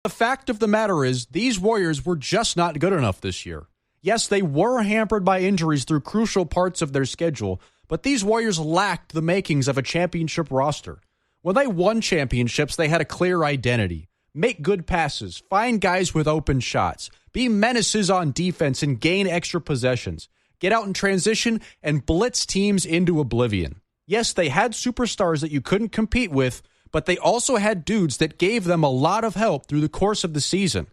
The fact of the matter is, these Warriors were just not good enough this year. Yes, they were hampered by injuries through crucial parts of their schedule, but these Warriors lacked the makings of a championship roster. When they won championships, they had a clear identity. Make good passes, find guys with open shots, be menaces on defense and gain extra possessions, get out in transition and blitz teams into oblivion. Yes, they had superstars that you couldn't compete with, but they also had dudes that gave them a lot of help through the course of the season.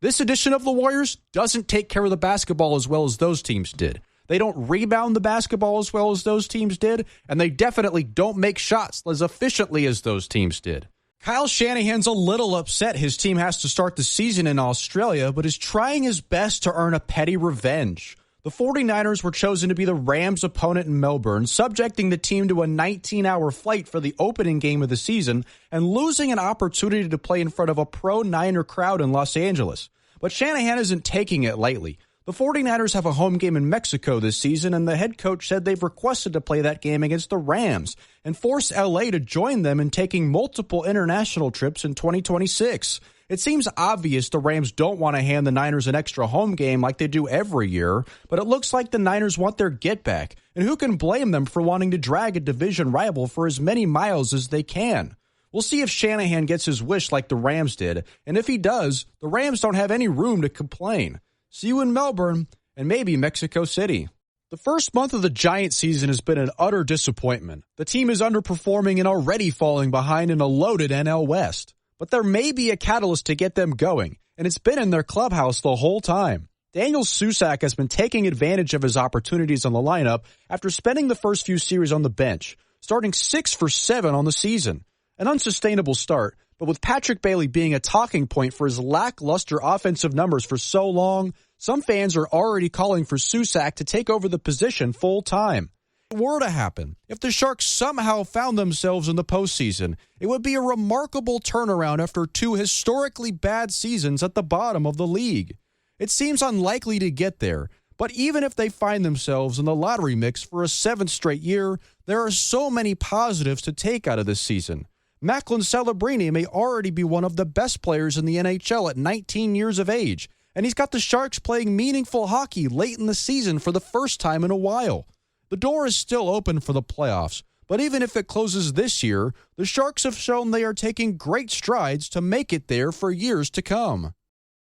This edition of the Warriors doesn't take care of the basketball as well as those teams did. They don't rebound the basketball as well as those teams did, and they definitely don't make shots as efficiently as those teams did. Kyle Shanahan's a little upset his team has to start the season in Australia, but is trying his best to earn a petty revenge. The 49ers were chosen to be the Rams' opponent in Melbourne, subjecting the team to a 19-hour flight for the opening game of the season and losing an opportunity to play in front of a pro-Niner crowd in Los Angeles. But Shanahan isn't taking it lightly. The 49ers have a home game in Mexico this season, and the head coach said they've requested to play that game against the Rams and force LA to join them in taking multiple international trips in 2026. It seems obvious the Rams don't want to hand the Niners an extra home game like they do every year, but it looks like the Niners want their get back, and who can blame them for wanting to drag a division rival for as many miles as they can? We'll see if Shanahan gets his wish like the Rams did, and if he does, the Rams don't have any room to complain. See you in Melbourne and maybe Mexico City. The first month of the Giants season has been an utter disappointment. The team is underperforming and already falling behind in a loaded NL West. But there may be a catalyst to get them going, and it's been in their clubhouse the whole time. Daniel Susac has been taking advantage of his opportunities on the lineup after spending the first few series on the bench, starting 6 for 7 on the season. An unsustainable start, but with Patrick Bailey being a talking point for his lackluster offensive numbers for so long, some fans are already calling for Susac to take over the position full-time. If it were to happen, if the Sharks somehow found themselves in the postseason, it would be a remarkable turnaround after 2 historically bad seasons at the bottom of the league. It seems unlikely to get there, but even if they find themselves in the lottery mix for a 7th straight year, there are so many positives to take out of this season. Macklin Celebrini may already be one of the best players in the NHL at 19 years of age, and he's got the Sharks playing meaningful hockey late in the season for the first time in a while. The door is still open for the playoffs, but even if it closes this year, the Sharks have shown they are taking great strides to make it there for years to come.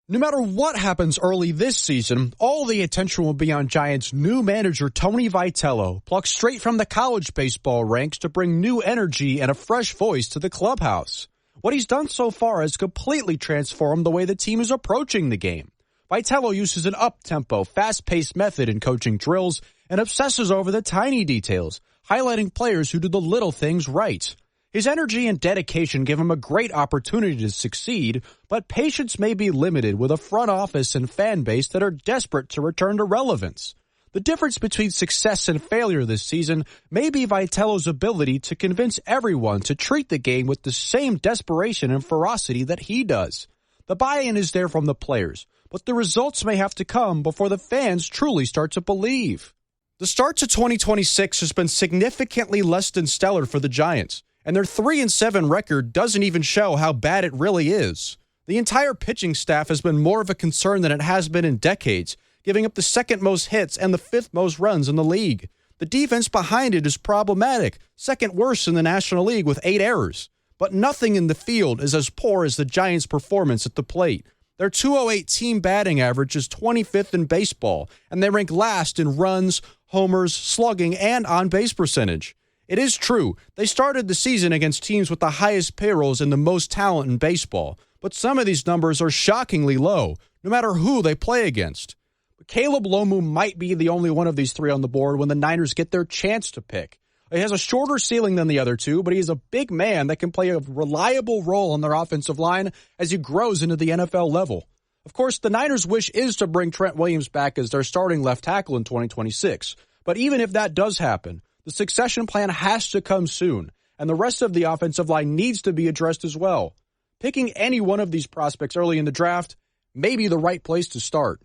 No matter what happens early this season, all the attention will be on Giants' new manager Tony Vitello, plucked straight from the college baseball ranks to bring new energy and a fresh voice to the clubhouse. What he's done so far has completely transformed the way the team is approaching the game. Vitello uses an up-tempo, fast-paced method in coaching drills and obsesses over the tiny details, highlighting players who do the little things right. His energy and dedication give him a great opportunity to succeed, but patience may be limited with a front office and fan base that are desperate to return to relevance. The difference between success and failure this season may be Vitello's ability to convince everyone to treat the game with the same desperation and ferocity that he does. The buy-in is there from the players, but the results may have to come before the fans truly start to believe. The start to 2026 has been significantly less than stellar for the Giants, and their 3-7 record doesn't even show how bad it really is. The entire pitching staff has been more of a concern than it has been in decades, giving up the 2nd most hits and the 5th most runs in the league. The defense behind it is problematic, 2nd worst in the National League with 8 errors. But nothing in the field is as poor as the Giants' performance at the plate. Their .208 team batting average is 25th in baseball, and they rank last in runs, homers, slugging, and on-base percentage. It is true, they started the season against teams with the highest payrolls and the most talent in baseball, but some of these numbers are shockingly low, no matter who they play against. But Caleb Lomu might be the only one of these 3 on the board when the Niners get their chance to pick. He has a shorter ceiling than the other 2, but he's a big man that can play a reliable role on their offensive line as he grows into the NFL level. Of course, the Niners' wish is to bring Trent Williams back as their starting left tackle in 2026. But even if that does happen, the succession plan has to come soon, and the rest of the offensive line needs to be addressed as well. Picking any one of these prospects early in the draft may be the right place to start.